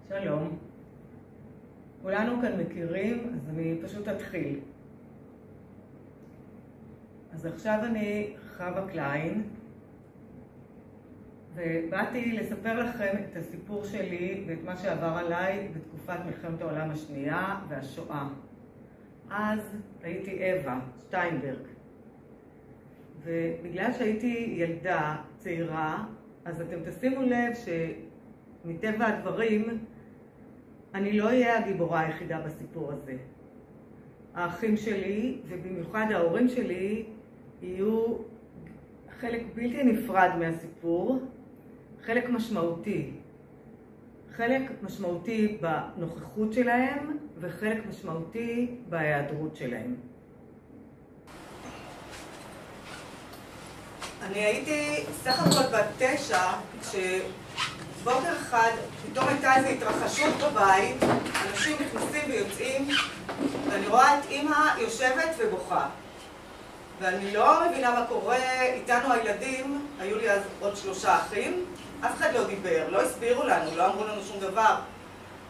שלום. כולנו כאן מכירים, אז אני פשוט אתחיל. אז עכשיו אני חווה קליין, ובאתי לספר לכם את הסיפור שלי ואת מה שעבר עליי בתקופת מלחמת העולם השנייה והשואה. אז הייתי אווה שטיינברג, ובגלל שהייתי ילדה צעירה, אז אתם תשימו לב שמטבע הדברים אני לא אהיה הגיבורה היחידה בסיפור הזה. האחים שלי, ובמיוחד ההורים שלי, יהיו חלק בלתי נפרד מהסיפור, חלק משמעותי. חלק משמעותי בנוכחות שלהם, וחלק משמעותי בהיעדרות שלהם. אני הייתי סך הכל בת 9, כשבוקר אחד פתאום הייתה איזו התרחשות בבית, אנשים נכנסים ויוצאים, ואני רואה את אמא יושבת ובוכה. ואני לא מבינה מה קורה, איתנו הילדים, היו לי אז עוד 3 אחים, אף אחד לא דיבר, לא הסבירו לנו, לא אמרו לנו שום דבר.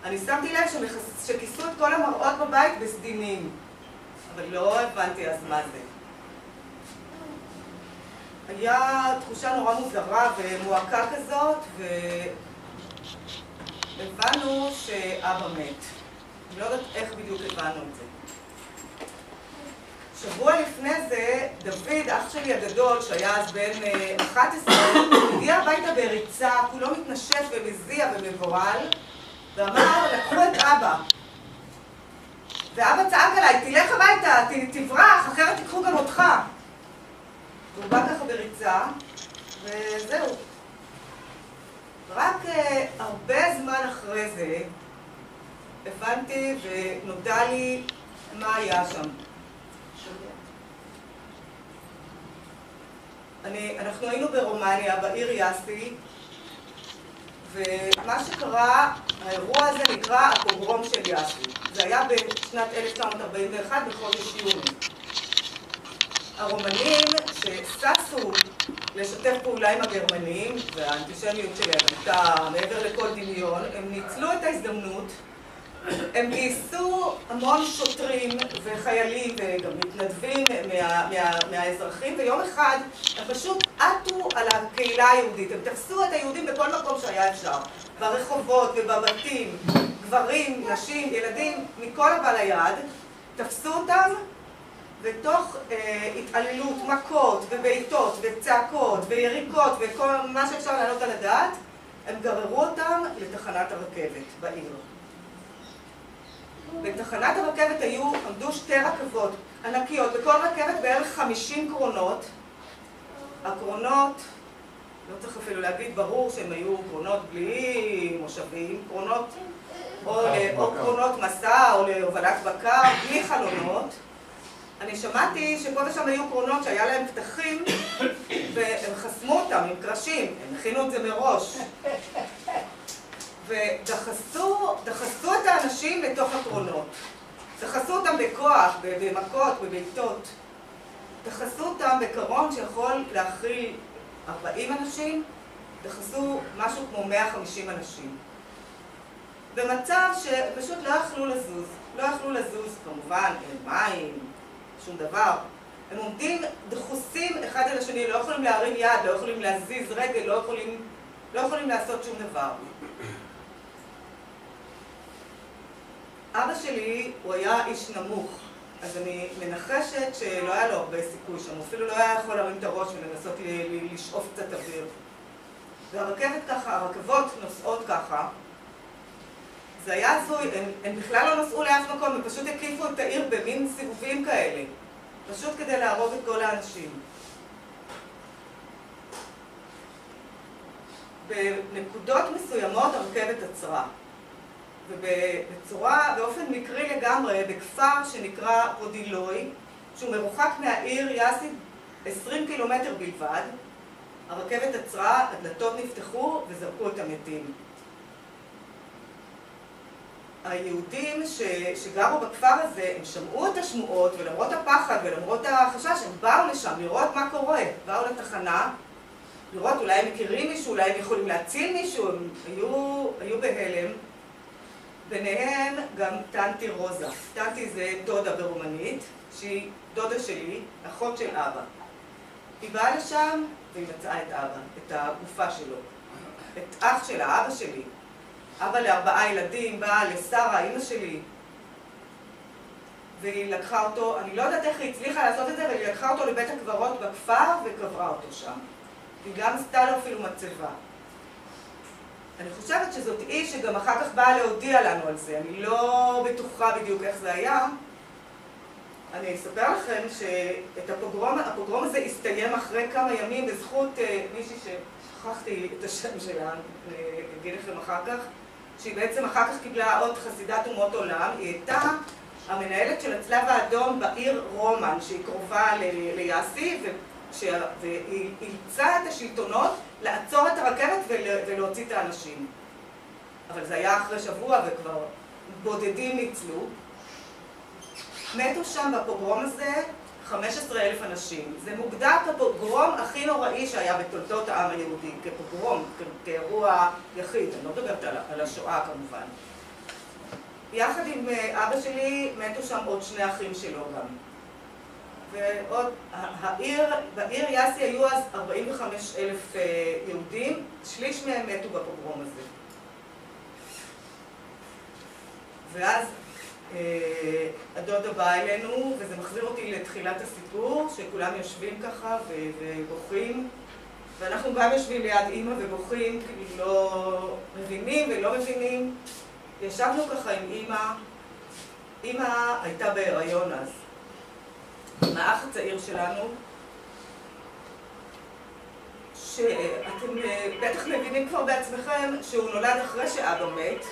אני שמתי לב שכיסו את כל המראות בבית בסדינים, אבל לא הבנתי אז מה זה. היה תחושה נורא מוזרה ומועקה כזאת, והבנו שאבא מת. אני לא יודעת איך בדיוק הבנו את זה. שבוע לפני זה, דוד, אח שלי הגדול, שהיה אז בן 11, הגיע הביתה בריצה, כולו מתנשף ומזיע ומבוהל, ואמר, לקחו את אבא. ואבא צעק עליי, תלך הביתה, תברח, אחרת תיקחו גם אותך. והוא בא ככה בריצה, וזהו. רק הרבה זמן אחרי זה, הבנתי ונודע לי מה היה שם. אנחנו היינו ברומניה, בעיר יאסי, ומה שקרה, האירוע הזה נקרא הפוגרום של יאסי. זה היה בשנת 1941 בחודש יוני. הרומנים שששו לשתף פעולה עם הגרמנים, והאנטישמיות שלהם הייתה מעבר לכל דמיון, הם ניצלו את ההזדמנות, הם גייסו המון שוטרים וחיילים וגם מתנדבים מהאזרחים, ויום אחד הם פשוט עטו על הקהילה היהודית. הם תפסו את היהודים בכל מקום שהיה אפשר, ברחובות ובבתים, גברים, נשים, ילדים, מכל הבא ליד, תפסו אותם, ותוך התעללות, מכות ובעיטות וצעקות ויריקות וכל מה שאפשר לעלות על הדעת, הם גררו אותם לתחנת הרכבת בעיר. בתחנת הרכבת עמדו 2 רכבות ענקיות, בכל רכבת בערך 50 קרונות. הקרונות, לא צריך אפילו להגיד, ברור שהם היו קרונות בלי מושבים, קרונות או קרונות מסע או להובלת בקר, בלי חלונות. אני שמעתי שפה ושם היו קרונות שהיה להם פתחים והם חסמו אותם עם קרשים, הם הכינו את זה מראש. ודחסו את האנשים לתוך הקרונות. דחסו אותם בכוח, במכות, בביתות. דחסו אותם בקרון שיכול להכיל 40 אנשים, דחסו משהו כמו 150 אנשים. במצב שפשוט לא יכלו לזוז. לא יכלו לזוז, כמובן, אין מים, שום דבר. הם עומדים דחוסים אחד על השני, לא יכולים להרים יד, לא יכולים להזיז רגל, לא יכולים לעשות שום דבר. אבא שלי הוא היה איש נמוך, אז אני מנחשת שלא היה לו הרבה סיכוי שם, הוא אפילו לא היה יכול להרים את הראש ולנסות לשאוף קצת אוויר. והרכבת ככה, הרכבות נוסעות ככה, זה היה הזוי, הם בכלל לא נסעו לאף מקום, הם פשוט הקיפו את העיר במין סיבובים כאלה, פשוט כדי להרוג את כל האנשים. בנקודות מסוימות הרכבת עצרה. באופן מקרי לגמרי, בכפר שנקרא פודילוי, שהוא מרוחק מהעיר יאסי 20 קילומטר בלבד, הרכבת עצרה, הדלתות נפתחו וזרקו את המתים. היהודים שגרו בכפר הזה, הם שמעו את השמועות, ולמרות הפחד ולמרות החשש, הם באו לשם לראות מה קורה. באו לתחנה, לראות אולי הם מכירים מישהו, אולי הם יכולים להציל מישהו, הם היו בהלם. ביניהם גם טנטי רוזה. טנטי זה דודה ברומנית, שהיא דודה שלי, אחות של אבא. היא באה לשם והיא מצאה את אבא, את הגופה שלו. את אח שלה, אבא שלי. אבא ל4 ילדים, באה לשרה, אמא שלי. והיא לקחה אותו, אני לא יודעת איך היא הצליחה לעשות את זה, אבל היא לקחה אותו לבית הקברות בכפר וקברה אותו שם. היא גם עשתה לו אפילו מצבה. אני חושבת שזאת איש שגם אחר כך באה להודיע לנו על זה. אני לא בטוחה בדיוק איך זה היה. אני אספר לכם שאת הפוגרום הזה הסתיים אחרי כמה ימים בזכות מישהי ששכחתי את השם שלה, אני אגיד לכם אחר כך, שהיא בעצם אחר כך קיבלה עוד חסידת אומות עולם. היא הייתה המנהלת של הצלב האדום בעיר רומן, שהיא קרובה ליאסי, והיא אילצה את השלטונות לעצור את הרכבת ולהוציא את האנשים. אבל זה היה אחרי שבוע וכבר בודדים ניצלו. מתו שם בפוגרום הזה 15,000 אנשים. זה מוגדר כפוגרום הכי נוראי שהיה בתולדות העם היהודי, כפוגרום, כאירוע יחיד. אני לא מדברת על השואה כמובן. יחד עם אבא שלי מתו שם עוד 2 אחים שלו גם. ועוד, בעיר יאסי היו אז 45,000 יהודים, שליש מהם מתו בפוגרום הזה. ואז הדודה באה אלינו, וזה מחזיר אותי לתחילת הסיפור, שכולם יושבים ככה ובוכים, ואנחנו גם יושבים ליד אמא ובוכים, כי לא מבינים ולא מבינים. ישבנו ככה עם אמא, אמא הייתה בהיריון אז, עם האח הצעיר שלנו, שאתם בטח מבינים כבר בעצמכם שהוא נולד אחרי שאבא מת,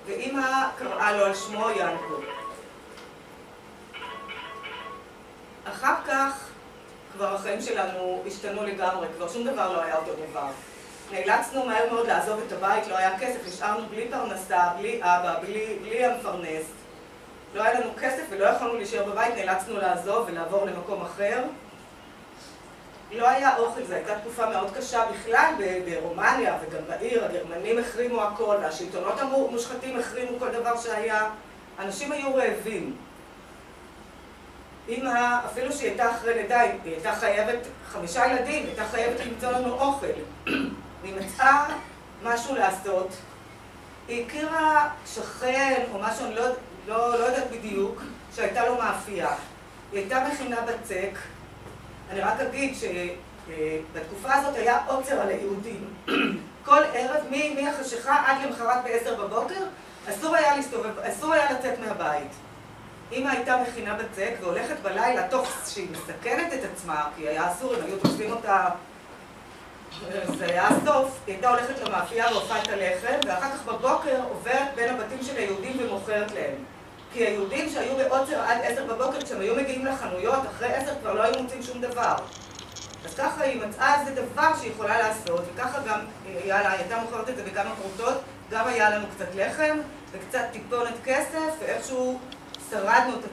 ואמא קראה לו על שמו ינקו. אחר כך כבר החיים שלנו השתנו לגמרי, כבר שום דבר לא היה אותו דבר. נאלצנו מהר מאוד לעזוב את הבית, לא היה כסף, נשארנו בלי פרנסה, בלי אבא, בלי המפרנס. לא היה לנו כסף ולא יכולנו להישאר בבית, נאלצנו לעזוב ולעבור למקום אחר. לא היה אוכל, זו הייתה תקופה מאוד קשה בכלל ברומניה וגם בעיר, הגרמנים החרימו הכל והשלטונות המושחתים החרימו כל דבר שהיה. אנשים היו רעבים. אמא, אפילו שהיא הייתה אחרי לידה, היא הייתה חייבת 5 ילדים, היא הייתה חייבת למצוא לנו אוכל. והיא מצאה משהו לעשות. היא הכירה שכן או משהו, אני לא יודעת בדיוק, שהייתה לו מאפייה. היא הייתה מכינה בצק. אני רק אגיד שבתקופה הזאת היה עוצר על היהודים. כל ערב, מהחשיכה עד למחרת ב10 בבוקר, אסור היה לצאת מהבית. אמא הייתה מכינה בצק והולכת בלילה, תוך שהיא מסכנת את עצמה, כי היה אסור, אם היו תופסים אותה, זה היה הסוף, היא הייתה הולכת למאפייה והופעה את הלחם, ואחר כך בבוקר עוברת בין הבתים של היהודים ומוכרת להם. כי היהודים שהיו בעוצר עד 10 בבוקר, כשהם היו מגיעים לחנויות, אחרי 10 כבר לא היו מוצאים שום דבר. אז ככה היא מצאה איזה דבר שהיא יכולה לעשות, וככה גם היא הייתה מוכרת את זה בכמה פרוטות, גם היה לנו קצת לחם וקצת טיפונת כסף, ואיכשהו שרדנו את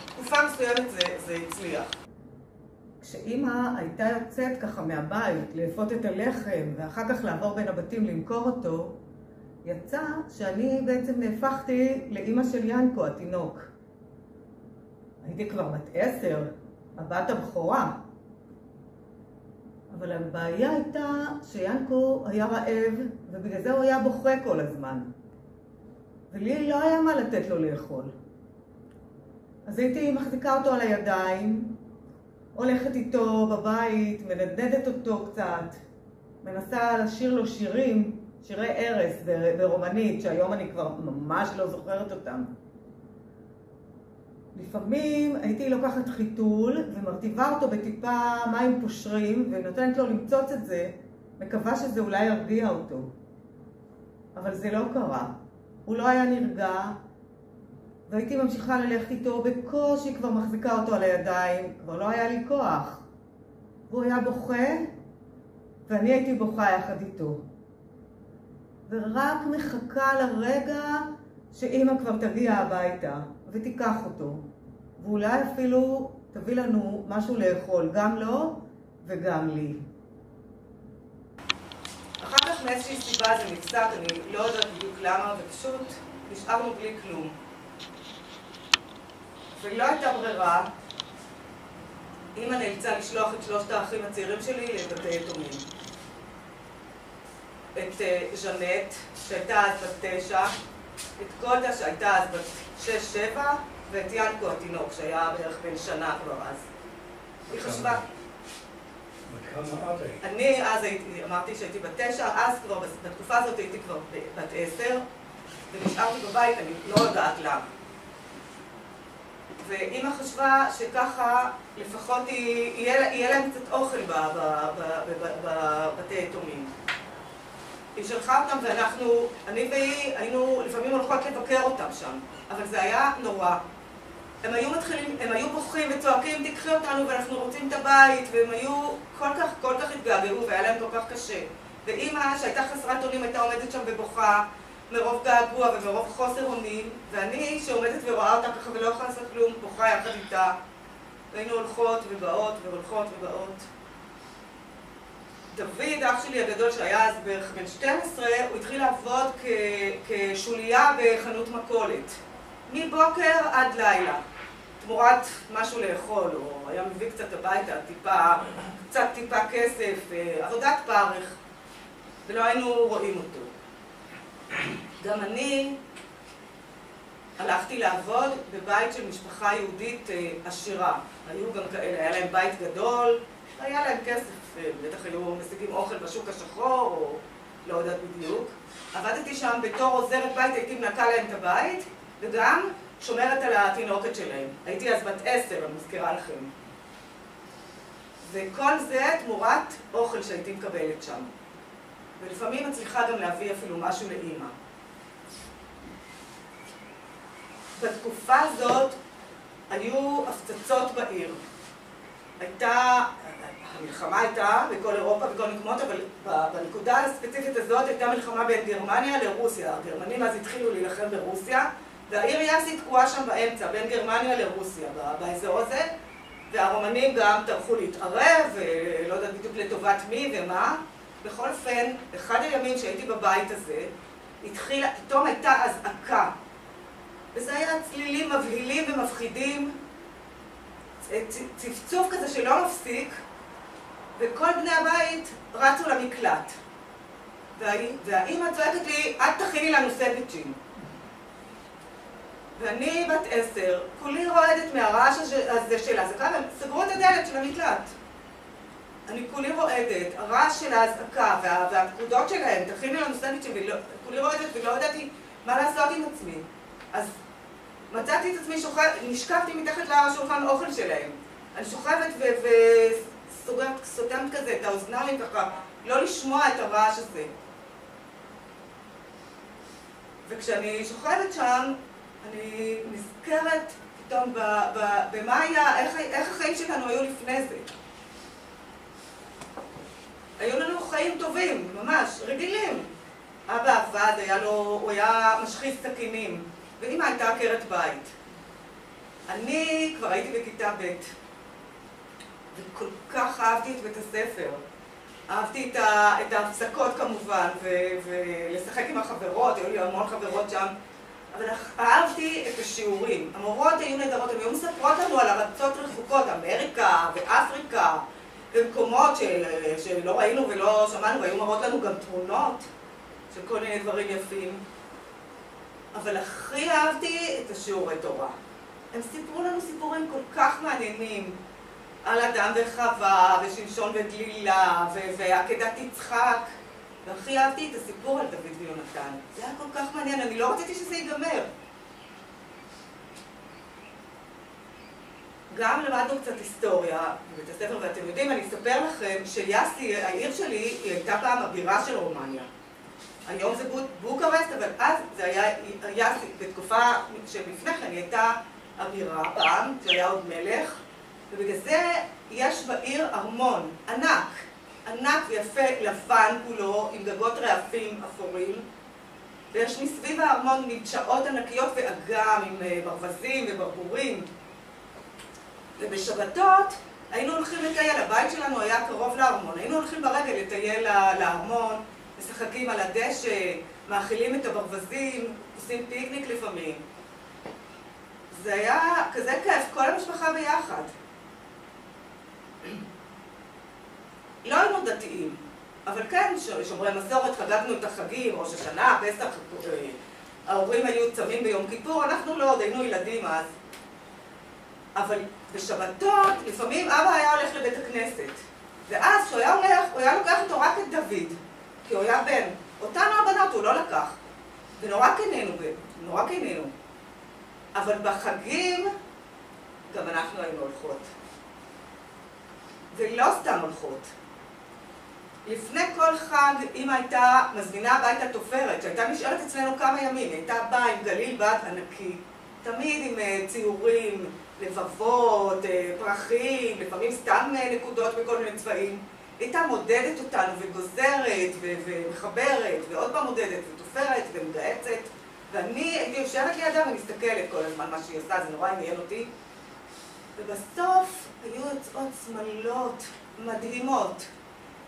תקופה מסוימת זה הצליח. כשאימא הייתה יוצאת ככה מהבית לאפות את הלחם ואחר כך לעבור בין הבתים למכור אותו, יצא שאני בעצם נהפכתי לאימא של ינקו, התינוק. הייתי כבר בת 10, הבת הבכורה. אבל הבעיה הייתה שיינקו היה רעב, ובגלל זה הוא היה בוכה כל הזמן. ולי לא היה מה לתת לו לאכול. אז הייתי מחזיקה אותו על הידיים, הולכת איתו בבית, מנדנדת אותו קצת, מנסה לשיר לו שירי ערש ברומנית, שהיום אני כבר ממש לא זוכרת אותם. לפעמים הייתי לוקחת חיתול ומרטיבה אותו בטיפה מים פושרים ונותנת לו למצוץ את זה, מקווה שזה אולי ירגיע אותו. אבל זה לא קרה. הוא לא היה נרגע, והייתי ממשיכה ללכת איתו, בקושי כבר מחזיקה אותו על הידיים, כבר לא היה לי כוח. הוא היה בוכה, ואני הייתי בוכה יחד איתו. ורק מחכה לרגע שאמא כבר תגיע הביתה ותיקח אותו. ואולי אפילו תביא לנו משהו לאכול, גם לו וגם לי. אחר כך מאיזושהי סיבה זה נפסק, אני לא יודעת בדיוק למה, ופשוט נשארנו בלי כלום. ולא הייתה ברירה, אמא נאלצה לשלוח את 3 האחים הצעירים שלי לבתי יתומים. את ז'נט, שהייתה אז בת 9, את גולדה שהייתה אז בת 6-7, ואת ינקו התינוק, שהיה בערך בן שנה כבר אז. היא חשבה... אני אז אמרתי שהייתי בת 9, אז כבר, בתקופה הזאת הייתי כבר בת 10, ונשארתי בבית, אני לא יודעת למה. ואמא חשבה שככה לפחות יהיה להם קצת אוכל בבתי יתומים. היא שלחה אותם ואנחנו, אני והיא, היינו לפעמים הולכות לבקר אותם שם, אבל זה היה נורא. הם היו בוכים וצועקים, תקחי אותנו ואנחנו רוצים את הבית, והם היו כל כך התגעגעו והיה להם כל כך קשה. ואמא שהייתה חסרת אונים הייתה עומדת שם ובוכה מרוב געגוע ומרוב חוסר אונים, ואני שעומדת ורואה אותה ככה ולא יכולה לעשות כלום, בוכה יחד איתה. והיינו הולכות ובאות והולכות ובאות. דוד, אח שלי הגדול שהיה אז בערך בן 12, הוא התחיל לעבוד כשוליה בחנות מכולת. מבוקר עד לילה, תמורת משהו לאכול, או היה מביא קצת הביתה, קצת טיפה כסף, עבודת פרך, ולא היינו רואים אותו. גם אני הלכתי לעבוד בבית של משפחה יהודית עשירה. היו גם כאלה, היה להם בית גדול, היה להם כסף, בטח היו משיגים אוכל בשוק השחור, או לא יודעת בדיוק. עבדתי שם בתור עוזרת בית, הייתי מנקה להם את הבית, וגם שומרת על התינוקת שלהם. הייתי אז בת 10, אני מזכירה לכם. וכל זה תמורת אוכל שהייתי מקבלת שם. ולפעמים מצליחה גם להביא אפילו משהו לאמא. בתקופה הזאת היו הפצצות בעיר. המלחמה הייתה בכל אירופה, בכל מקומות, אבל בנקודה הספציפית הזאת הייתה מלחמה בין גרמניה לרוסיה. הגרמנים אז התחילו להילחם ברוסיה, והעיר יאסי תקועה שם באמצע, בין גרמניה לרוסיה, באזור הזה, והרומנים גם טרחו להתערב, ולא יודעת בדיוק לטובת מי ומה. בכל אופן, אחד הימים שהייתי בבית הזה, פתאום הייתה אזעקה. וזה היה צלילים מבהילים ומפחידים, צפצוף כזה שלא מפסיק, וכל בני הבית רצו למקלט. והאמא צועקת לי, את תכיני לנו סנדוויצ'ים. ואני בת 10, כולי רועדת מהרעש הזה של האזעקה, וסגרו את הדלת של המקלט. אני כולי רועדת, הרעש של האזעקה והפקודות שלהם, תכיני לנו סנדוויצ'ים, כולי רועדת ולא ידעתי מה לעשות עם עצמי. אז מצאתי את עצמי נשכבתי מתחת לשולחן אוכל שלהם. אני שוכבת וסותמת כזה את האוזניים ככה, לא לשמוע את הרעש הזה. וכשאני שוכבת שם, אני נזכרת פתאום במה היה, איך החיים שלנו היו לפני זה. היו לנו חיים טובים, ממש, רגילים. אבא עבד, הוא היה משחיז סכינים, ואמא הייתה עקרת בית. אני כבר הייתי בכיתה ב' וכל כך אהבתי את בית הספר. אהבתי את ההפסקות כמובן, ולשחק עם החברות, היו לי המון חברות שם. אבל אהבתי את השיעורים. המורות היו נהדרות, הן היו מספרות לנו על ארצות רחוקות, אמריקה ואפריקה, במקומות שלא ראינו ולא שמענו, והיו מראות לנו גם תמונות של כל מיני דברים יפים. אבל הכי אהבתי את השיעורי תורה. הם סיפרו לנו סיפורים כל כך מעניינים על אדם וחווה, ושמשון וגלילה, ועקדת יצחק. והכי אהבתי את הסיפור על דוד ויונתן. זה היה כל כך מעניין, אני לא רציתי שזה ייגמר. גם למדנו קצת היסטוריה בבית הספר, ואתם יודעים, אני אספר לכם שיאסי, העיר שלי, היא הייתה פעם הבירה של רומניה. היום זה בוקרשט, אבל אז זה היה יאסי, בתקופה שלפני כן היא הייתה הבירה פעם, שהיה עוד מלך, ובגלל זה יש בעיר ארמון ענק. ענק ויפה, לבן כולו, עם גגות רעפים אפורים, ויש מסביב הארמון מדשאות ענקיות ואגם עם ברווזים וברבורים. ובשבתות היינו הולכים לטייל, הבית שלנו היה קרוב לארמון, היינו הולכים ברגל לטייל לארמון, משחקים על הדשא, מאכילים את הברווזים, עושים פיקניק לפעמים. זה היה כזה כיף, כל המשפחה ביחד. לא היינו דתיים, אבל כן, שומרי מסורת, חגגנו את החגים, ראש השנה, פסח, ההורים היו צמים ביום כיפור, אנחנו לא, עוד היינו ילדים אז. אבל בשבתות, לפעמים אבא היה הולך לבית הכנסת. ואז כשהוא היה הולך, הוא היה לוקח איתו רק את דוד, כי הוא היה בן. אותנו הבנות הוא לא לקח. ונורא קנינו, נורא קנינו. אבל בחגים, גם אנחנו היינו הולכות. ולא סתם הולכות. לפני כל חג, אמא הייתה מזמינה הביתה תופרת, שהייתה נשארת אצלנו כמה ימים. היא הייתה באה עם גליל בד ענקי, תמיד עם ציורים, לבבות, פרחים, לפעמים סתם נקודות בכל מיני צבעים. היא הייתה מודדת אותנו וגוזרת ומחברת, ועוד פעם מודדת ותופרת ומגעצת. ואני הייתי יושבת לידה ומסתכלת כל הזמן מה שהיא עושה, זה נורא עניין אותי. ובסוף היו יוצאות שמלות מדהימות,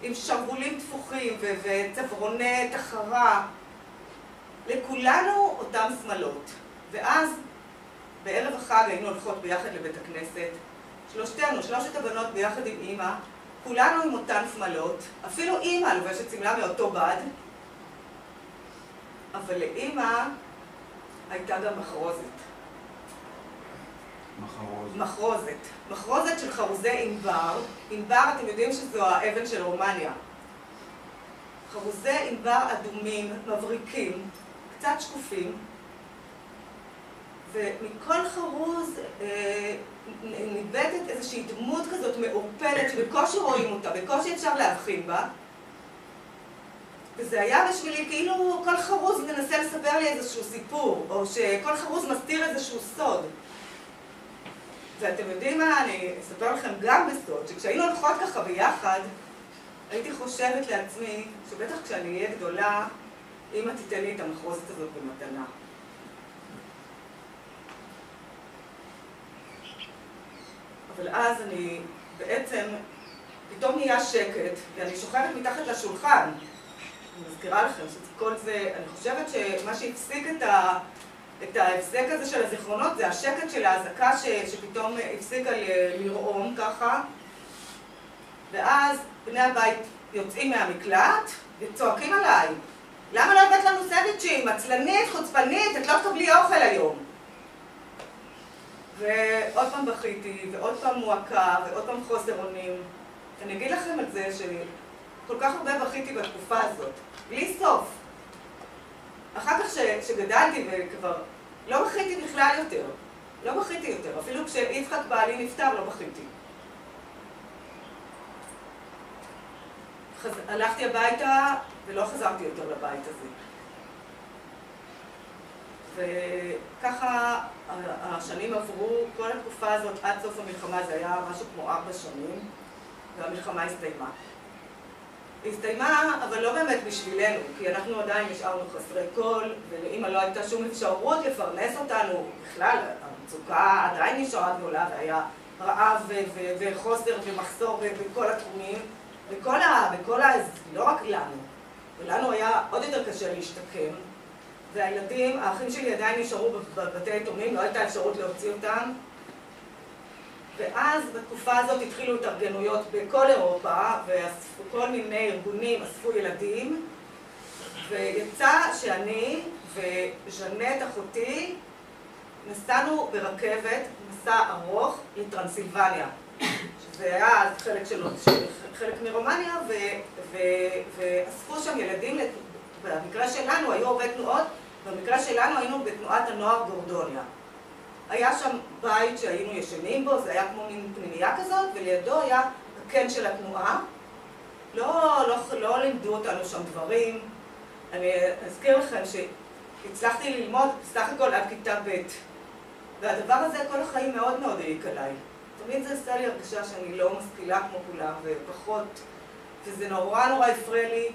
עם שרוולים תפוחים וצברוני תחרה. לכולנו אותם שמלות. ואז בערב החג היינו הולכות ביחד לבית הכנסת. שלושת הבנות ביחד עם אמא, כולנו עם אותן שמלות. אפילו אמא לובשת שמלה מאותו בד. אבל לאמא הייתה גם מחרוזת. מחרוזת. מחרוזת של חרוזי ענבר. ענבר, אתם יודעים שזו האבן של רומניה. חרוזי ענבר אדומים, מבריקים, קצת שקופים. ומכל חרוז ניבטת איזושהי דמות כזאת מעורפלת שבקושי רואים אותה, בקושי אפשר להבחין בה. וזה היה בשבילי כאילו כל חרוז מנסה לספר לי איזשהו סיפור, או שכל חרוז מסתיר איזשהו סוד. ואתם יודעים מה? אני אספר לכם גם בסוד, שכשהיינו הולכות ככה ביחד, הייתי חושבת לעצמי שבטח כשאני אהיה גדולה, אמא תיתן לי את המחרוזת הזאת במתנה. אבל אז אני בעצם, פתאום נהיה שקט, ואני שוכבת מתחת לשולחן. אני מזכירה לכם שכל זה, אני חושבת שמה שהפסיק את ההפסק הזה של הזיכרונות זה השקט של ההזקה שפתאום הפסיקה לרעום ככה. ואז בני הבית יוצאים מהמקלט וצועקים עליי. למה לא הבאת לנו סנדוויצ'ים? עצלנית, חוצפנית, את לא תקבלי אוכל היום. ועוד פעם בכיתי, ועוד פעם מועקה, ועוד פעם חוסר אונים. אני אגיד לכם על זה שכל כך הרבה בכיתי בתקופה הזאת, בלי סוף. אחר כך שגדלתי וכבר לא בכיתי בכלל יותר. לא בכיתי יותר, אפילו כשיצחק בעלי נפטר לא בכיתי. הלכתי הביתה ולא חזרתי יותר לבית הזה. וככה השנים עברו, כל התקופה הזאת עד סוף המלחמה זה היה משהו כמו 4 שנים, והמלחמה הסתיימה. היא הסתיימה, אבל לא באמת בשבילנו, כי אנחנו עדיין נשארנו חסרי קול, ולאמא לא הייתה שום אפשרות לפרנס אותנו. בכלל, המצוקה עדיין נשארה גדולה, והיה רעב וחוסר ומחסור בכל התחומים, לא רק לנו. ולנו היה עוד יותר קשה להשתקם. והילדים, האחים שלי עדיין נשארו בבתי יתומים, לא הייתה אפשרות להוציא אותם. ואז בתקופה הזאת התחילו התארגנויות בכל אירופה, ואספו כל מיני ארגונים, אספו ילדים, ויצא שאני וז'נט אחותי נסענו ברכבת, מסע ארוך לטרנסילבניה, שזה היה חלק מרומניה, ואספו שם ילדים, במקרה שלנו היו הרבה תנועות, במקרה שלנו היינו בתנועת הנוער גורדוניה. היה שם בית שהיינו ישנים בו, זה היה כמו מין פנימייה כזאת, ולידו היה הקן של התנועה. לא לימדו אותנו שם דברים. אני אזכיר לכם שהצלחתי ללמוד בסך הכל עד כיתה ב'. והדבר הזה כל החיים מאוד מאוד העיק עליי. תמיד זה עשה לי הרגשה שאני לא משכילה כמו כולם ופחות, וזה נורא הפריע לי.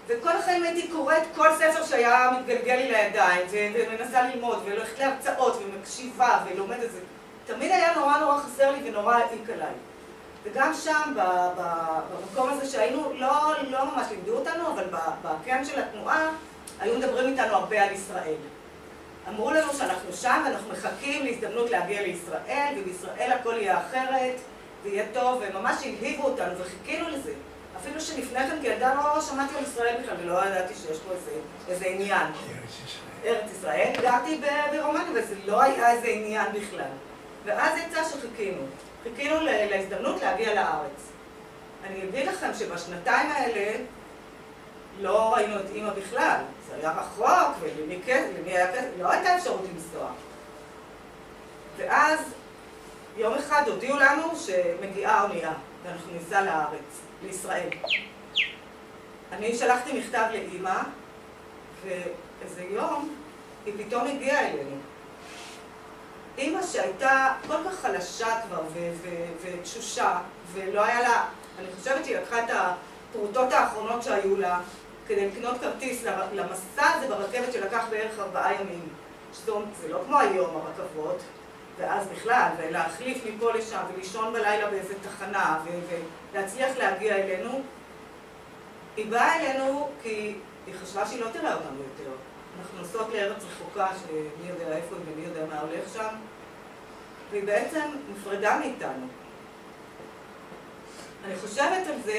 וכל החיים הייתי קוראת כל ספר שהיה מתגלגל לי לידיים, ומנסה ללמוד, והולכת להרצאות, ומקשיבה, ולומדת את זה. תמיד היה נורא חסר לי ונורא העיק עליי. וגם שם, במקום הזה שהיינו, לא ממש לימדו אותנו, אבל בקרן של התנועה, היו מדברים איתנו הרבה על ישראל. אמרו לנו שאנחנו שם ואנחנו מחכים להזדמנות להגיע לישראל, ובישראל הכל יהיה אחרת, ויהיה טוב, וממש הלהיבו אותנו וחיכינו לזה. אפילו שלפני כן כילדה לא שמעתי על ישראל בכלל, ולא ידעתי שיש פה איזה עניין. ארץ ישראל. גרתי ברומניה, וזה לא היה איזה עניין בכלל. ואז יצא שחיכינו. חיכינו להזדמנות להגיע לארץ. אני אגיד לכם שבשנתיים האלה לא ראינו את אמא בכלל. זה היה רחוק, ולמי היה כסף, לא הייתה אפשרות לנסוע. ואז יום אחד הודיעו לנו שמגיעה האונייה, ואנחנו ניסע לארץ, לישראל. אני שלחתי מכתב לאמא, ואיזה יום היא פתאום הגיעה אלינו. אמא שהייתה כל כך חלשה כבר ותשושה, ולא היה לה, אני חושבת שהיא לקחה את הפרוטות האחרונות שהיו לה, כדי לקנות כרטיס למסע הזה ברכבת שלקח בערך 4 ימים. זה לא כמו היום הרכבות, ואז בכלל, ולהחליף מפה לשם ולישון בלילה באיזה תחנה ולהצליח להגיע אלינו. היא באה אלינו כי היא חשבה שהיא לא תראה אותנו יותר. אנחנו נוסעות לארץ רחוקה שמי יודע איפה ומי יודע מה הולך שם, והיא בעצם נפרדה מאיתנו. אני חושבת על זה,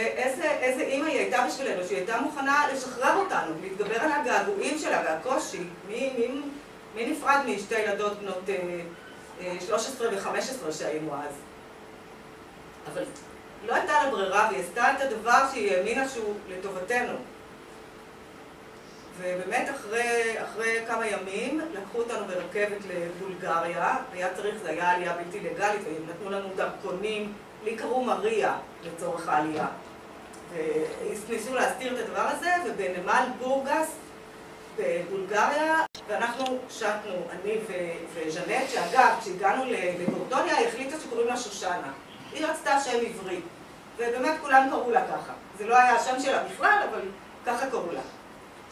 איזה אימא היא הייתה בשבילנו, שהיא הייתה מוכנה לשחרר אותנו, להתגבר על הגעגועים שלה והקושי. מי נפרד משתי ילדות בנות 13 ו-15 שהיינו אז. אבל לא הייתה לה ברירה, והיא עשתה את הדבר שהיא האמינה שהוא לטובתנו. ובאמת אחרי כמה ימים לקחו אותנו ברכבת לבולגריה, היה צריך, זה היה עלייה בלתי לגלית, והם נתנו לנו דרכונים, לי קראו מריה לצורך העלייה. וניסו להסתיר את הדבר הזה, ובנמל בורגס בבולגריה, ואנחנו שטנו, אני וז'נט, שאגב, כשהגענו לגורדוניה, היא החליטה שקוראים לה שושנה. היא רצתה שם עברי, ובאמת כולם קראו לה ככה. זה לא היה השם שלה בכלל, אבל ככה קראו לה.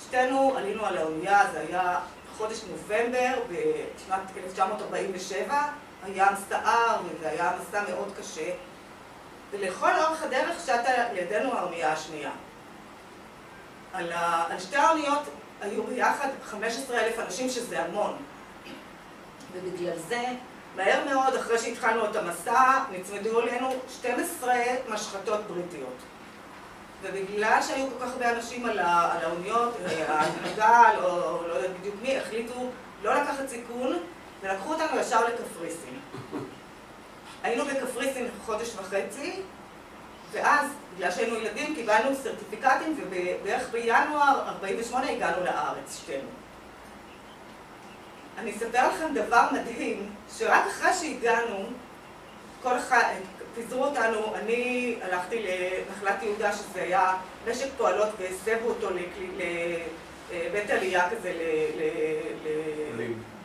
שתינו עלינו על האונייה, זה היה חודש נובמבר בשנת 1947, הים סער, וזה היה מסע מאוד קשה. ולכל אורך הדרך שטה לידינו האונייה השנייה. על שתי האוניות היו ביחד 15,000 אנשים, שזה המון. ובגלל זה, מהר מאוד, אחרי שהתחלנו את המסע, נצמדו אלינו 12 משחטות בריטיות. ובגלל שהיו כל כך הרבה אנשים על האוניות, ההנהגה, לא יודעת בדיוק מי, החליטו לא לקחת סיכון, ולקחו אותנו ישר לקפריסין. היינו בקפריסין חודש וחצי, ואז, בגלל שהיינו ילדים, קיבלנו סרטיפיקטים, ובערך בינואר 48 הגענו לארץ, שתינו. אני אספר לכם דבר מדהים, שרק אחרי שהגענו, כל אחד, פיזרו אותנו, אני הלכתי לנחלת יהודה, שזה היה משק פועלות, והסבו אותו לבית עלייה כזה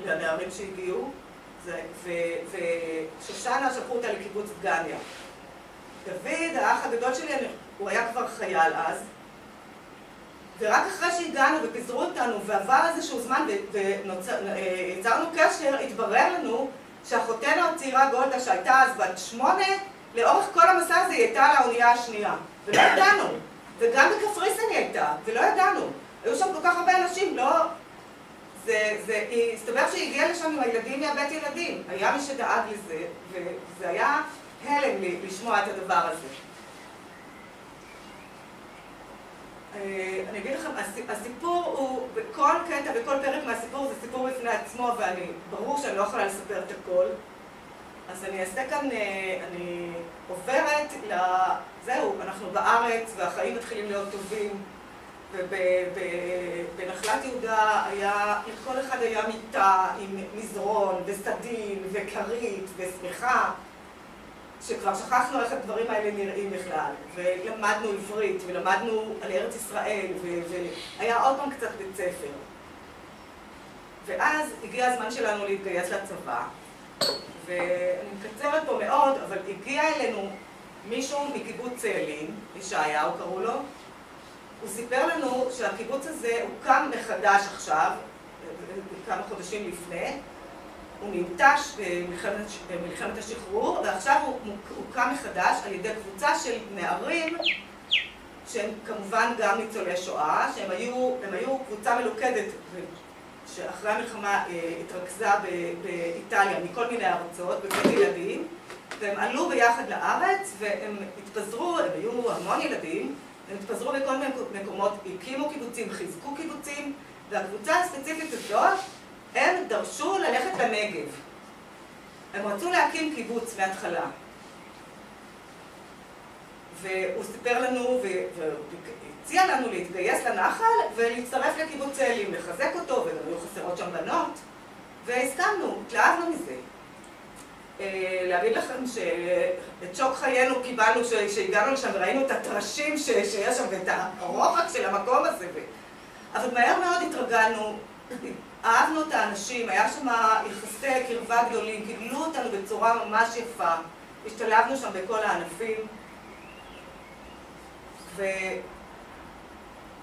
לנערים שהגיעו, ושושנה שלחו אותה לקיבוץ דגניה. דוד, האח הגדול שלי, הוא היה כבר חייל אז, ורק אחרי שהגענו ופיזרו אותנו ועבר איזשהו זמן ויצרנו קשר, התברר לנו שאחותנו הצעירה גולדה, שהייתה אז בת 8, לאורך כל המסע הזה היא הייתה על האונייה השנייה, ולא ידענו. וגם בקפריסין היא הייתה, ולא ידענו. היו שם כל כך הרבה אנשים, לא... הסתבר שהיא הגיעה לשם עם הילדים מהבית ילדים. היה מי שדאג לזה, וזה היה הלם לי לשמוע את הדבר הזה. אני אגיד לכם, הסיפור הוא, בכל קטע, בכל פרק מהסיפור, זה סיפור בפני עצמו, ברור שאני לא יכולה לספר את הכל. אז אני אעשה כאן, אני עוברת זהו, אנחנו בארץ, והחיים מתחילים להיות טובים, ובנחלת יהודה היה, לכל אחד היה מיטה עם מזרון, וסדין, וכרית, ושמיכה, שכבר שכחנו איך הדברים האלה נראים בכלל, ולמדנו עברית, ולמדנו על ארץ ישראל, והיה עוד פעם קצת בית ספר. ואז הגיע הזמן שלנו להתגייס לצבא, ואני מקצרת פה מאוד, אבל הגיע אלינו מישהו מקיבוץ צאלים, ישעיהו קראו לו. הוא סיפר לנו שהקיבוץ הזה הוקם מחדש עכשיו, כמה חודשים לפני, הוא מיוטש במלחמת השחרור, ועכשיו הוא הוקם מחדש על ידי קבוצה של נערים שהם כמובן גם ניצולי שואה, שהם היו קבוצה מלוכדת שאחרי המלחמה התרכזה באיטליה מכל מיני ארצות, בבית ילדים, והם עלו ביחד לארץ והם התפזרו, הם היו המון ילדים, הם התפזרו בכל מיני מקומות, הקימו קיבוצים, חיזקו קיבוצים, והקבוצה הספציפית הזאת, הם דרשו ללכת לנגב. הם רצו להקים קיבוץ מההתחלה. והוא סיפר לנו והציע לנו להתגייס לנחל ולהצטרף לקיבוץ צאלים, לחזק אותו, וגם היו חסרות שם בנות, והסכמנו, התלהבנו מזה. להגיד לכם שאת שוק חיינו קיבלנו שהגענו לשם וראינו את הטרשים שיש שם ואת הרוחק של המקום הזה. אבל מהר מאוד התרגלנו, אהבנו את האנשים, היה שם יחסי קרבה גדולים, קיבלו אותנו בצורה ממש יפה, השתלבנו שם בכל הענפים.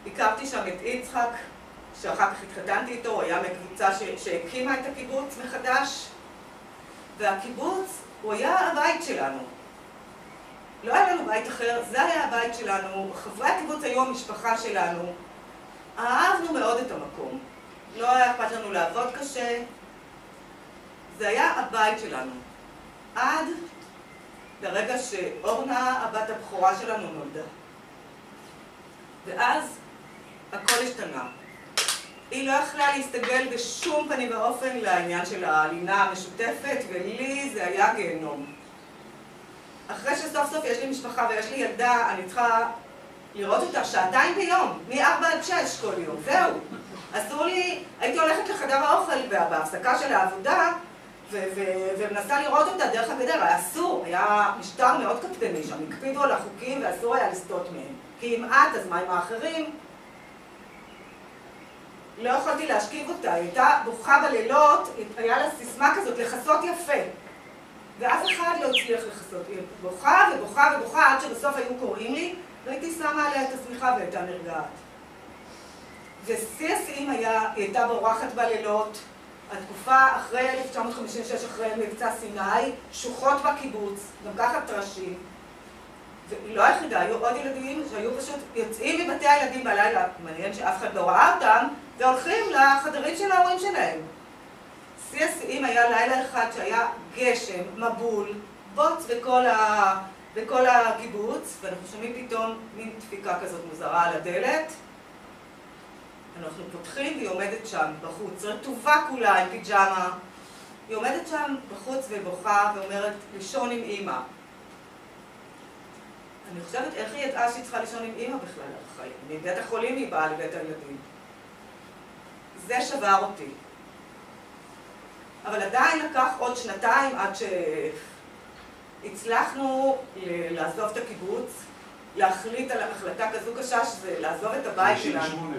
והכרתי שם את יצחק, שאחר כך התחתנתי איתו, הוא היה מקבוצה שהקימה את הקיבוץ מחדש, והקיבוץ הוא היה הבית שלנו. לא היה לנו בית אחר, זה היה הבית שלנו, חברי הקיבוץ היו המשפחה שלנו, אהבנו מאוד את המקום. לא היה אכפת לנו לעבוד קשה, זה היה הבית שלנו. עד לרגע שאורנה, הבת הבכורה שלנו, נולדה. ואז הכל השתנה. היא לא יכלה להסתגל בשום פנים ואופן לעניין של הלינה המשותפת, ולי זה היה גיהנום. אחרי שסוף סוף יש לי משפחה ויש לי ילדה, אני צריכה לראות אותה 2 ביום, מ-4 עד 6 כל יום, זהו. אסור לי, הייתי הולכת לחדר האוכל בהפסקה של העבודה, ומנסה לראות אותה דרך הגדר, היה אסור, היה משטר מאוד קפדני שם, הקפידו על החוקים ואסור היה לסטות מהם. כי אם את, אז מה עם האחרים? לא יכולתי להשכיב אותה, היא הייתה בוכה בלילות, היה לה סיסמה כזאת, לחסות יפה. ואף אחד לא הצליח לחסות, היא בוכה ובוכה ובוכה, עד שבסוף היו קוראים לי, והייתי שמה עליה את השמיכה והייתה נרגעת. ושיא השיאים היה, היא הייתה בורחת בלילות, התקופה אחרי 1956, אחרי מבצע סיני, שוחות בקיבוץ, גם ככה טרשים. והיא לא היחידה, היו עוד ילדים שהיו פשוט יוצאים מבתי הילדים בלילה, מעניין שאף אחד לא ראה אותם, והולכים לחדרים של ההורים שלהם. שיא השיאים היה לילה אחד שהיה גשם, מבול, בוץ בכל הקיבוץ, ואנחנו שומעים פתאום מין דפיקה כזאת מוזרה על הדלת. אנחנו פותחים והיא עומדת שם בחוץ, רטובה כולה עם פיג'מה. היא עומדת שם בחוץ ובוכה ואומרת, לישון עם אמא. אני חושבת איך היא ידעה שהיא צריכה לישון עם אמא בכלל לחיים. מבית החולים היא באה לבית הילדים. זה שבר אותי. אבל עדיין לקח עוד 2 עד שהצלחנו לעזוב את הקיבוץ, להחליט על החלטה כזו קשה שזה לעזוב את הבית שלנו.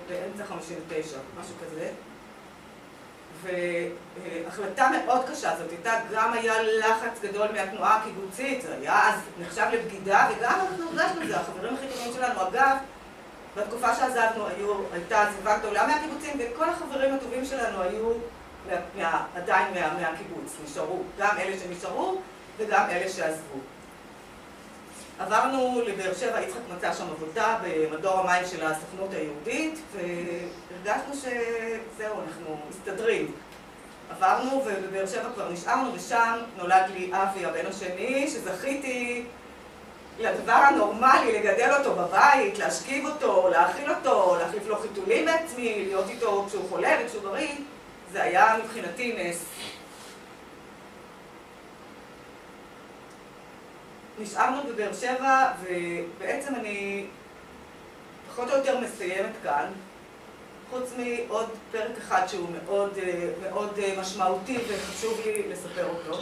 באמצע 59, משהו כזה. והחלטה מאוד קשה הזאת הייתה, גם היה לחץ גדול מהתנועה הקיבוצית, זה היה אז נחשב לבגידה, וגם אנחנו הרגשנו את זה, החברים הכי טובים שלנו. אגב, בתקופה שעזבנו הייתה עזיבה גדולה מהקיבוצים, וכל החברים הטובים שלנו היו עדיין מהקיבוץ, נשארו, גם אלה שנשארו וגם אלה שעזבו. עברנו לבאר שבע, יצחק מצא שם עבודה במדור המים של הסוכנות היהודית, והרגשנו שזהו, אנחנו מסתדרים. עברנו ובבאר שבע כבר נשארנו, ושם נולד לי אבי, הבן השני, שזכיתי לדבר הנורמלי, לגדל אותו בבית, להשכיב אותו, להאכיל אותו, להחליף לו חיתולים בעצמי, להיות איתו כשהוא חולה וכשהוא בריא. זה היה מבחינתי נס. נשארנו בבאר שבע, ובעצם אני פחות או יותר מסיימת כאן, חוץ מעוד פרק אחד שהוא מאוד, מאוד משמעותי וחשוב לי לספר אותו,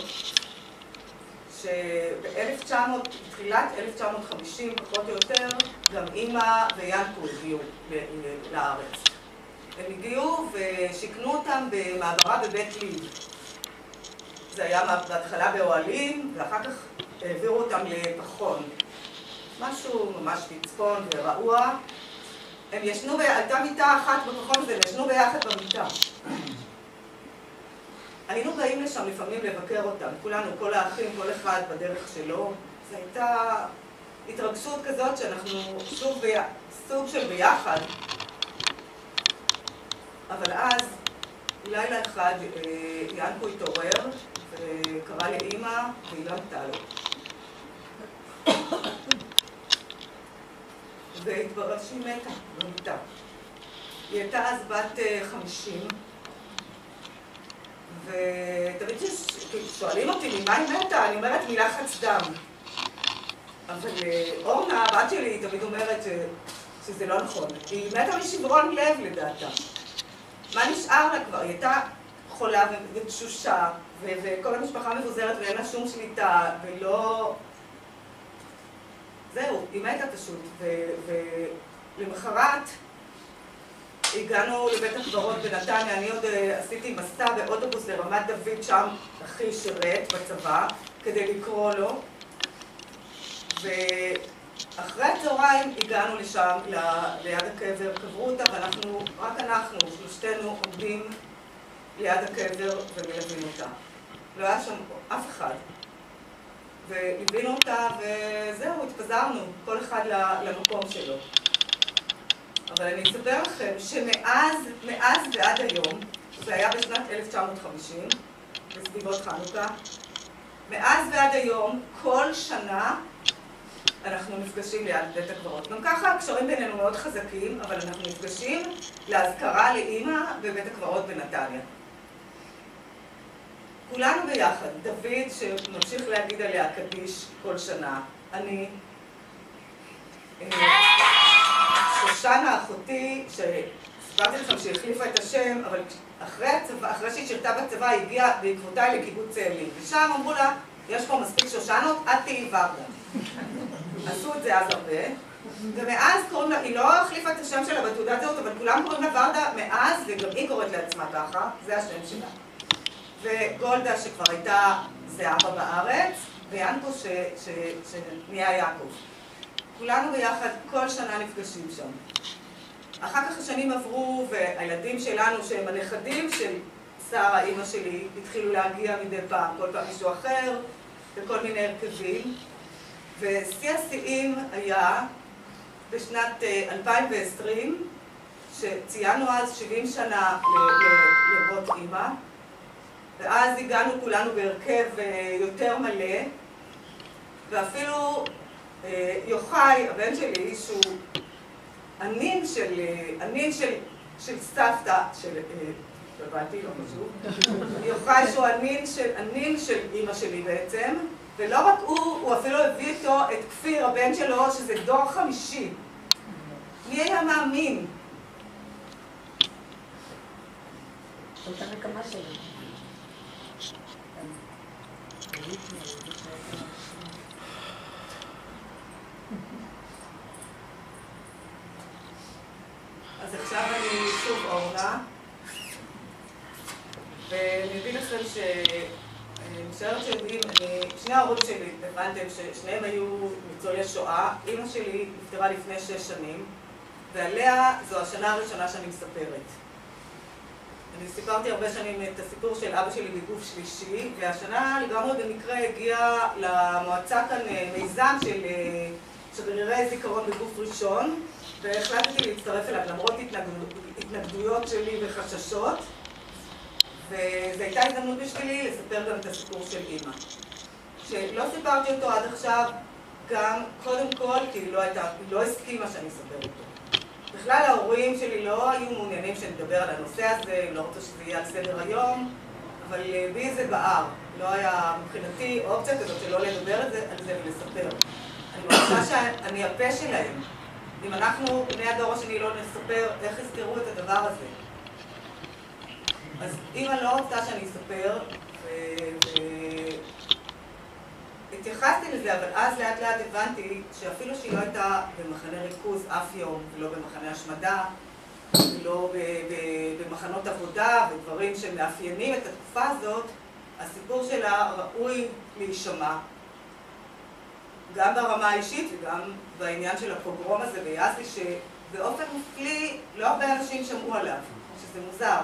שבתחילת 1950, פחות או יותר, גם אמא ויאנקו הגיעו לארץ. הם הגיעו ושכנו אותם במעברה בבית ליד. זה היה בהתחלה באוהלים, ואחר כך העבירו אותם לפחון. משהו ממש פצפון ורעוע. הם ישנו, הייתה מיטה אחת בפחון הזה, הם ישנו ביחד במיטה. היינו באים לשם לפעמים לבקר אותם, כולנו, כל האחים, כל אחד בדרך שלו. זו הייתה התרגשות כזאת שאנחנו סוג של ביחד. אבל אז, לילה אחד, ינקו התעורר וקרא לאמא והיא לא ענתה לו. והתברר שהיא מתה במיטה. היא הייתה אז בת 50, ותמיד שואלים אותי ממה היא מתה, אני אומרת מלחץ דם. אבל אורנה, הבת שלי, היא תמיד אומרת שזה לא נכון. היא מתה משברון לב לדעתה. מה נשאר לה כבר? היא הייתה חולה ותשושה, וכל המשפחה מבוזרת ואין לה שום שליטה, ולא... זהו, היא מתה פשוט. ולמחרת הגענו לבית הקברות בנתניה, אני עוד עשיתי מסע באוטובוס לרמת דוד, שם אחי שירת בצבא, כדי לקרוא לו. ואחרי הצהריים הגענו לשם, ליד הקבר, קברו אותה, ואנחנו, רק אנחנו, שלושתנו עומדים ליד הקבר ומלווים אותה. לא היה שם אף אחד. וליווינו אותה, וזהו, התפזרנו, כל אחד למקום שלו. אבל אני אספר לכם שמאז ועד היום, זה היה בשנת 1950, בסביבות חנוכה, מאז ועד היום, כל שנה, אנחנו נפגשים ליד בית הקברות. גם ככה הקשרים בינינו מאוד חזקים, אבל אנחנו נפגשים להזכרה לאמא בבית הקברות בנתניה. כולנו ביחד, דוד שממשיך להגיד עליה קדיש כל שנה, אני, שושנה אחותי, שספרתי לכם שהחליפה את השם, אבל אחרי שהיא שירתה בצבא, היא הגיעה בעקבותיי לקיבוץ צאלים. ושם אמרו לה, יש פה מספיק שושנות, את תהיי ורדה. עשו את זה אז הרבה, ומאז קוראים לה, היא לא החליפה את השם שלה בתעודת זהות, אבל כולם קוראים לה ורדה מאז, וגם היא קוראת לעצמה ככה, זה השם שלה. וגולדה שכבר הייתה זהבה בארץ, ויאנקו שנהיה יעקב. כולנו ביחד כל שנה נפגשים שם. אחר כך השנים עברו, והילדים שלנו, שהם הנכדים של שרה, אימא שלי, התחילו להגיע מדי פעם, כל פעם מישהו אחר, בכל מיני הרכבים. ושיא השיאים היה בשנת 2020, שציינו אז 70 שנה לראות אימא, ואז הגענו כולנו בהרכב יותר מלא, ואפילו יוחאי, הבן שלי, שהוא הנין של סבתא, הבנתי, לא חשוב, יוחאי שהוא הנין של אמא שלי בעצם, ולא רק הוא אפילו הביא איתו את כפיר, הבן שלו, שזה דור 5. מי היה מאמין? זאת הרקמה שלי. אז עכשיו אני שוב אורנה, ואני אגיד לכם אני משערת שיודעים, שני ההורים שלי, הבנתם ששניהם היו ניצולי שואה. אמא שלי נפטרה לפני 6 שנים, ועליה זו השנה הראשונה שאני מספרת. אני סיפרתי הרבה שנים את הסיפור של אבא שלי בגוף שלישי, והשנה לגמרי במקרה הגיע למועצה כאן מיזם של שגרירי זיכרון בגוף ראשון, והחלטתי להצטרף אליו למרות התנגדויות שלי וחששות. וזו הייתה הזדמנות בשבילי לספר גם את הסיפור של אמא. שלא סיפרתי אותו עד עכשיו, גם קודם כל כי היא לא הסכימה שאני אספר אותו. בכלל ההורים שלי לא היו מעוניינים שנדבר על הנושא הזה, לא רוצה שזה יהיה על סדר היום, אבל בי זה בער. לא היה מבחינתי אופציה כזאת שלא לדבר על זה ולספר. אני מרגישה שאני הפה שלהם. אם אנחנו, בני הדור השני, לא נספר איך יזכרו את הדבר הזה. אז אמא לא רוצה שאני אספר, התייחסתי לזה, אבל אז לאט לאט הבנתי שאפילו שהיא לא הייתה במחנה ריכוז אף יום, ולא במחנה השמדה, ולא במחנות עבודה ודברים שמאפיינים את התקופה הזאת, הסיפור שלה ראוי להישמע. גם ברמה האישית וגם בעניין של הפוגרום הזה ביאזי, שבאופן מופליא לא הרבה אנשים שמעו עליו, שזה מוזר.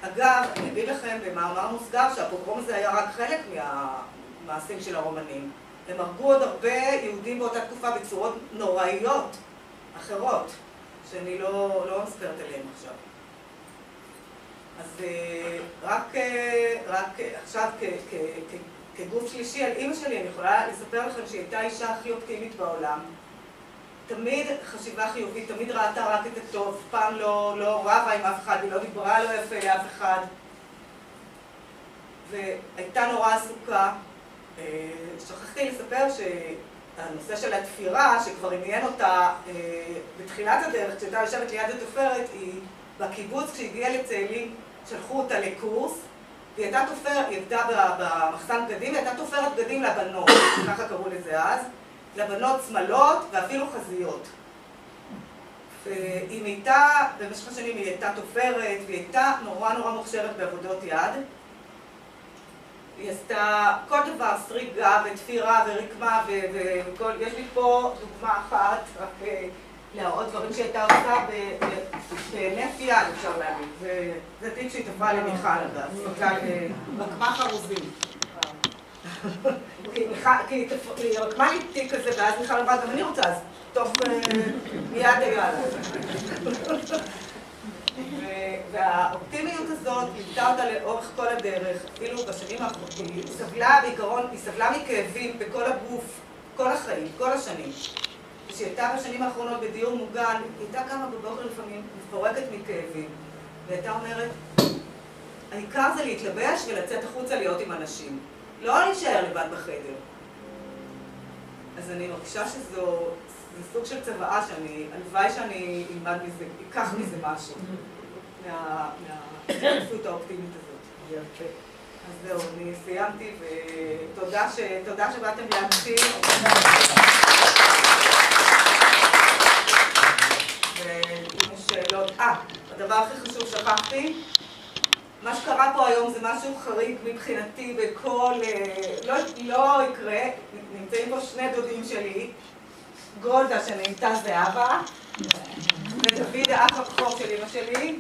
אגב, אני אגיד לכם במאמר מוסגר שהפוגרום הזה היה רק חלק מהמעשים של הרומנים. הם הרגו עוד הרבה יהודים באותה תקופה בצורות נוראיות אחרות, שאני לא מספרת עליהן עכשיו. אז רק עכשיו כגוף שלישי על אמא שלי, אני יכולה לספר לכם שהיא הייתה האישה הכי אופטימית בעולם. תמיד חשיבה חיובית, תמיד ראתה רק את הטוב, פעם לא רבה עם אף אחד, היא לא דיברה לא יפה לאף אחד. והייתה נורא עסוקה. שכחתי לספר שהנושא של התפירה, שכבר עניין אותה בתחילת הדרך, כשהייתה יושבת ליד התופרת, היא בקיבוץ, כשהגיעה לצאלים, שלחו אותה לקורס, והיא הייתה תופרת, היא הייתה במחסן בגדים, היא הייתה תופרת בגדים לבנות, ככה קראו לזה אז, לבנות שמלות ואפילו חזיות. והיא הייתה, במשך השנים היא הייתה תופרת, והיא הייתה נורא מוכשרת בעבודות יד. היא עשתה כל דבר, סריגה ותפירה ורקמה וכל, יש לי פה דוגמה אחת, רק להראות דברים שהיא הייתה עושה בנף יד, אפשר להגיד. זה תיק שהיא תפרה למיכל, אגב, רקמה חרוזים. כי היא רקמה לי תיק כזה, ואז מיכל אמרה, גם אני רוצה, אז טוב מיד היה לה. והאופטימיות הזאת ליוותה אותה לאורך כל הדרך, אפילו בשנים האחרונות. היא סבלה בעיקרון, היא סבלה מכאבים בכל הגוף, כל החיים, כל השנים. כשהיא הייתה בשנים האחרונות בדיור מוגן, היא הייתה קמה בבוקר לפעמים מפורקת מכאבים. והייתה אומרת, העיקר זה להתלבש ולצאת החוצה להיות עם אנשים. לא להישאר לבד בחדר. אז אני מרגישה שזה סוג של צוואה שאני, הלוואי שאני אלמד מזה, אקח מזה משהו. מההתנסות האופטימית הזאת. יפה. אז זהו, אני סיימתי, ותודה שבאתם להקשיב. ואם יש שאלות, הדבר הכי חשוב שכחתי, מה שקרה פה היום זה משהו חריג מבחינתי בכל, לא יקרה, נמצאים פה שני דודים שלי, גולדה שנהייתה זהבה, ודוד האח הבכור של אמא שלי,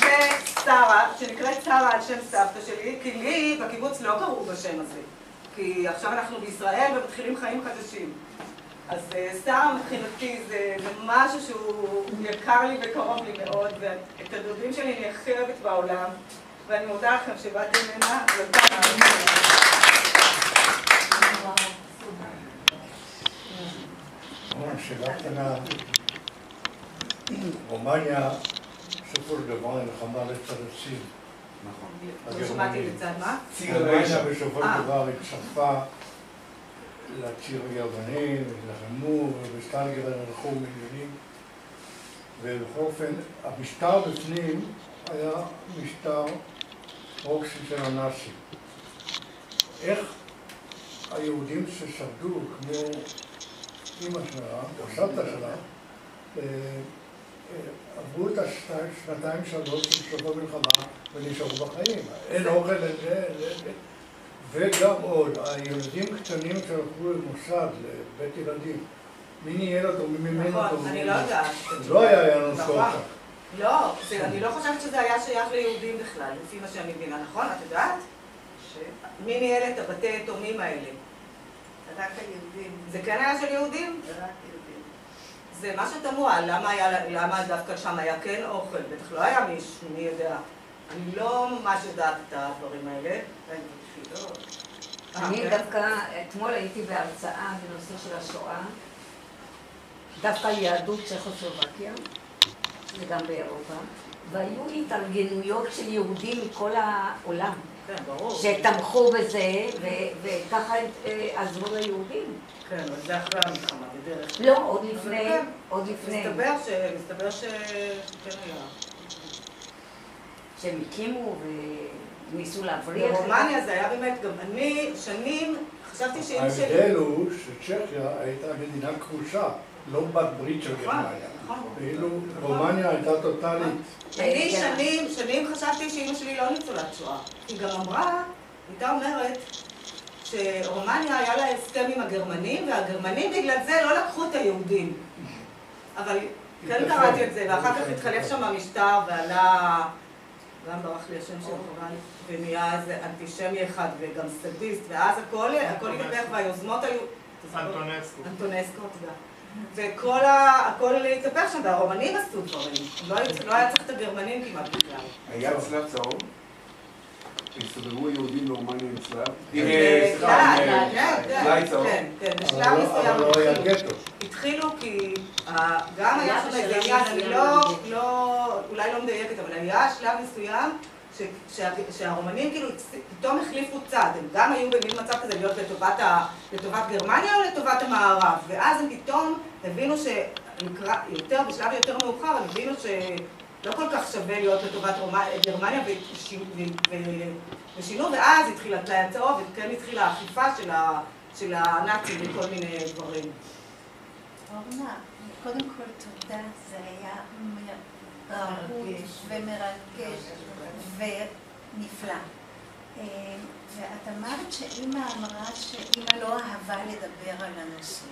ושרה, שנקראת שרה על שם סבתא שלי, כי לי בקיבוץ לא קראו בשם הזה, כי עכשיו אנחנו בישראל ומתחילים חיים חדשים. אז שרה מבחינתי זה משהו שהוא יקר לי וקרוב לי מאוד, ואת הדודים שלי אני הכי אוהבת בעולם, ואני מודה לכם שבאתם הנה, שאלה קטנה, רומניה בסופו של דבר נלחמה לצד הציר. נכון. לא שמעתי לצד מה? רומניה בסופו של דבר הצטרפה לציר הגרמני, נלחמו, ובסטלינגרד הלכו מיליונים. ובכל אופן, המשטר בפנים היה משטר פרוקסי של הנאצים. איך היהודים ששרדו, כמו אמא שלה, או סבתא שלה, עברו את השנתיים שלוש בסופו מלחמה ונשארו בחיים. אין אוכל לזה, וגם עוד, הילדים קטנים שהלכו למוסד, לבית ילדים, מי ניהל אותו, מי מימן אותו? נכון, אני לא יודעת. לא היה לנו סוף. לא, אני לא חושבת שזה היה שייך ליהודים בכלל, לפי מה שאני מבינה, נכון? את יודעת? מי ניהל את הבתי יתומים האלה? רק היהודים. זה כן היה של יהודים? זה רק יהודים. זה מה שתמוה, למה דווקא שם היה כן אוכל? בטח לא היה מישהו, מי יודע. אני לא ממש יודעת את הדברים האלה. אני דווקא, אתמול הייתי בהרצאה בנושא של השואה, דווקא יהדות צ'כוסלובקיה, וגם באירופה, והיו התארגנויות של יהודים מכל העולם. כן, ברור. שתמכו בזה, וככה עזרו ליהודים. כן, אבל זה אחרי המלחמה, בדרך. לא, עוד לפני. מסתבר שכן היה. שהם הקימו וניסו להבריח. ברומניה זה היה באמת, גם אני שנים חשבתי שאם שלי... ההבדל הוא שצ'כיה הייתה מדינה כבושה, לא בת ברית של גרמניה. ואילו רומניה הייתה טוטלית. אני שנים חשבתי שאמא שלי לא ניצולת שואה. היא גם אמרה, הייתה אומרת, שרומניה היה לה הסכם עם הגרמנים, והגרמנים בגלל זה לא לקחו את היהודים. אבל כן קראתי את זה, ואחר כך התחלף שם המשטר ועלה, גם ברח לי השם שלו חבל, ונהיה איזה אנטישמי אחד וגם סדיסט, ואז הכל התהפך והיוזמות היו... אנטונסקו. אנטונסקו, תודה. והכל התהפך שם, והרומנים עשו דברים. לא היה צריך את הגרמנים כמעט בכלל. היה צלב צהוב? הסתובבו יהודים ברומניה עם צלב? כן, כן, בשלב מסוים אבל לא היה גטו. התחילו כי גם היה שם איזה עניין, אני אולי לא מדייקת, אבל היה שלב מסוים שהרומנים כאילו פתאום החליפו צד, הם גם היו במין מצב כזה להיות לטובת גרמניה או לטובת המערב, ואז הם פתאום הבינו בשלב יותר מאוחר, הם הבינו שלא כל כך שווה להיות לטובת גרמניה ושינו, ואז התחילה טלאי הצהוב וכן התחילה האכיפה של הנאצים וכל מיני דברים. אורנה, קודם כל תודה, זה היה ראוי ומרגש ונפלא. ואת אמרת שאמא אמרה שאמא לא אהבה לדבר על הנושא.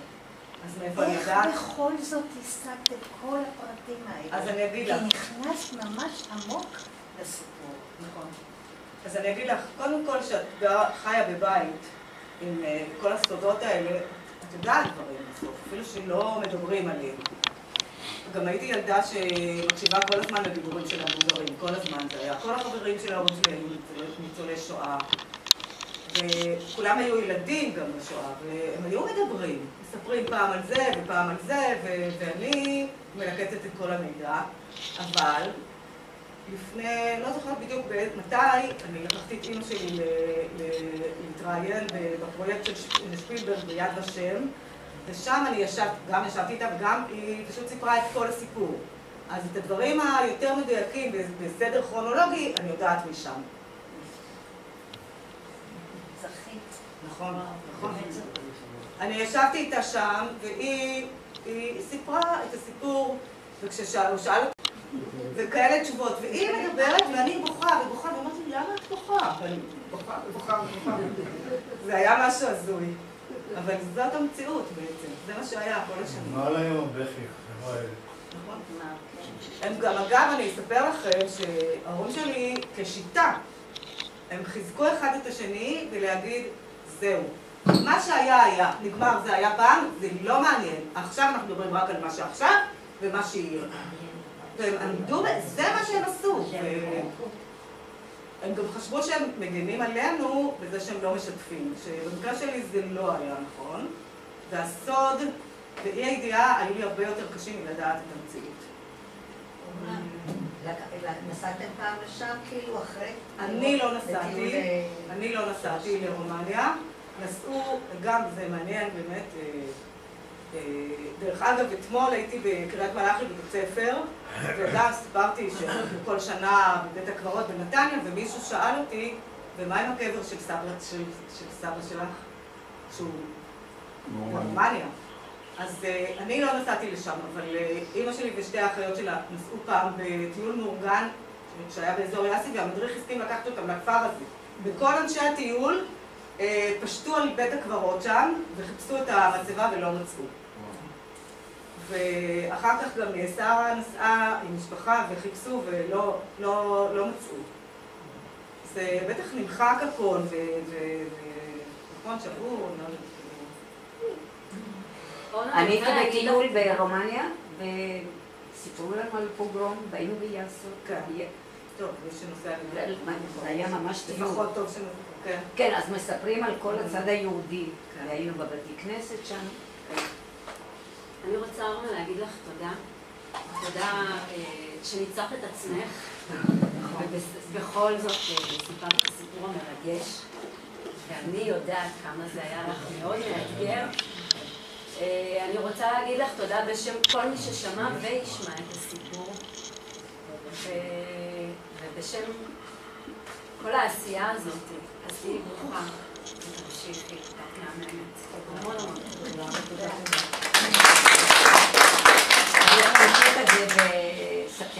אז מאיפה אני יודעת? איך בכל זאת השגת את כל הפרטים האלה? אז אני אגיד לך. כי נכנסת ממש עמוק לסיפור. נכון. אז אני אגיד לך, קודם כל שאת חיה בבית עם כל הסודות האלה, את יודעת דברים בסוף, אפילו שלא מדברים עליהם. גם הייתי ילדה שמקשיבה כל הזמן לדיבורים של המבוגרים, כל הזמן זה היה. כל החברים של ההורים שלי היו ניצולי שואה, וכולם היו ילדים גם בשואה, והם היו מדברים, מספרים פעם על זה ופעם על זה, ואני מלקטת את כל המידע, אבל לפני, לא זוכרת בדיוק מתי, אני לקחתי את אמא שלי להתראיין בפרויקט של שפילברג ביד ושם, ושם אני גם ישבתי איתה וגם היא פשוט סיפרה את כל הסיפור. אז את הדברים היותר מדויקים בסדר כרונולוגי, אני יודעת משם. זכית. נכון, נכון. אני ישבתי איתה שם, והיא סיפרה את הסיפור, וכשהוא שאל אותי, וכאלה תשובות, והיא מדברת ואני בוכה, ואמרתי לי, למה את בוכה? ואני בוכה. זה היה משהו הזוי. אבל זאת המציאות בעצם, זה מה שהיה כל השנים. מה להם הבכי, חברה האלה? נכון. הם גם, אגב, אני אספר לכם שההורים שלי כשיטה, הם חיזקו אחד את השני ולהגיד, זהו. מה שהיה היה, נגמר, זה היה פעם, זה לא מעניין. עכשיו אנחנו מדברים רק על מה שעכשיו ומה שיהיה. והם עמדו, זה מה שהם עשו. הם גם חשבו שהם מגנים עלינו בזה שהם לא משתפים, שבמקרה שלי זה לא היה נכון, והסוד ואי הידיעה היו לי הרבה יותר קשים מלדעת את המציאות. נסעתם פעם לשם כאילו אחרי? אני לא נסעתי לרומניה, נסעו, גם זה מעניין באמת, דרך אגב, אתמול הייתי בקריית מלאכי בבית ספר, וגם סיפרתי שכל שנה בבית הקברות בנתניה, ומישהו שאל אותי, ומה עם הקבר של סבא שלך, שהוא ברומניה? אז אני לא נסעתי לשם, אבל אמא שלי ושתי האחיות שלה נסעו פעם בטיול מאורגן, שהיה באזור יאסי, והמדריך הסכים לקחת אותם לכפר הזה. וכל אנשי הטיול פשטו על בית הקברות שם, וחיפשו את המצבה ולא מצאו. ואחר כך גם שרה נסעה עם משפחה וחיפשו ולא מצאו. זה בטח נמחק הכל, ונכון שבוע, אני הייתי בטיול ברומניה, וסיפרו לנו על פוגרום, והיינו ביאסו. טוב, יש שנוסע זה היה ממש טיול. לפחות טוב שנוסע. כן, אז מספרים על כל הצד היהודי, והיינו בבתי כנסת שם. אני רוצה אורנה להגיד לך תודה. תודה שניצחת את עצמך, ובכל זאת סיפרת את הסיפור המרגש, ואני יודעת כמה זה היה לך מאוד מאתגר. אני רוצה להגיד לך תודה בשם כל מי ששמע וישמע את הסיפור, ובשם כל העשייה הזאת, אז תהיי ברוכה ותמשיכי, את מהממת. המון המון תודה. אני אמשיך את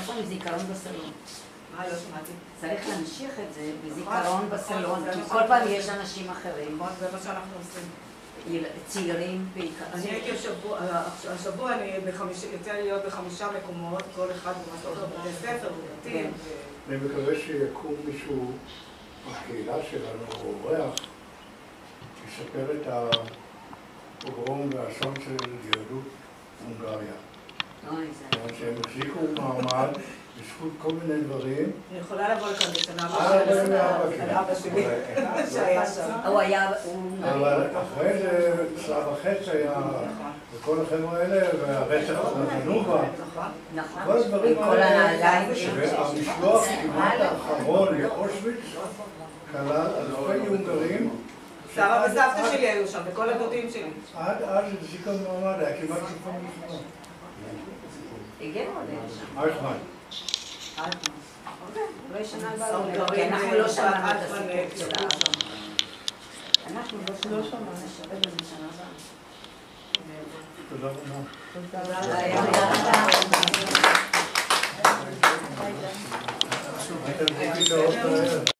זה עם זיכרון בסלון. מה, לא שמעתי? צריך להמשיך את זה בזיכרון בסלון, כי כל פעם יש אנשים אחרים. זה מה שאנחנו עושים. צעירים בעיקר. אני הייתי השבוע יצא לי להיות ב5 מקומות, כל אחד במשהו אחר, בבתי ספר, בבתים. אני מקווה שיקום מישהו בקהילה שלנו, או אורח, יספר את הפוגרום והאסון של יהדות הונגריה. שהם החזיקו מעמד בזכות כל מיני דברים. אני יכולה לבוא לכאן בשנה על אבא שלי, שהיה שם. הוא היה... אבל אחרי זה צלב החץ היה, וכל החבר'ה האלה, והרצח בנובה. נכון. כל הדברים וכל הנעליים. והמשלוח כמעט האחרון לאושוויץ כלל אלפי הונגרים. סבא וסבתא שלי היו שם, וכל הדודים שלי. עד אז החזיקה מעמד, היה כמעט סוף המלחמה. הגענו עליהם שם. אייכמן. לא ישנה על כי אנחנו לא שמענו את הסיפור שלה. אנחנו לא שמענו. תודה רבה. תודה רבה.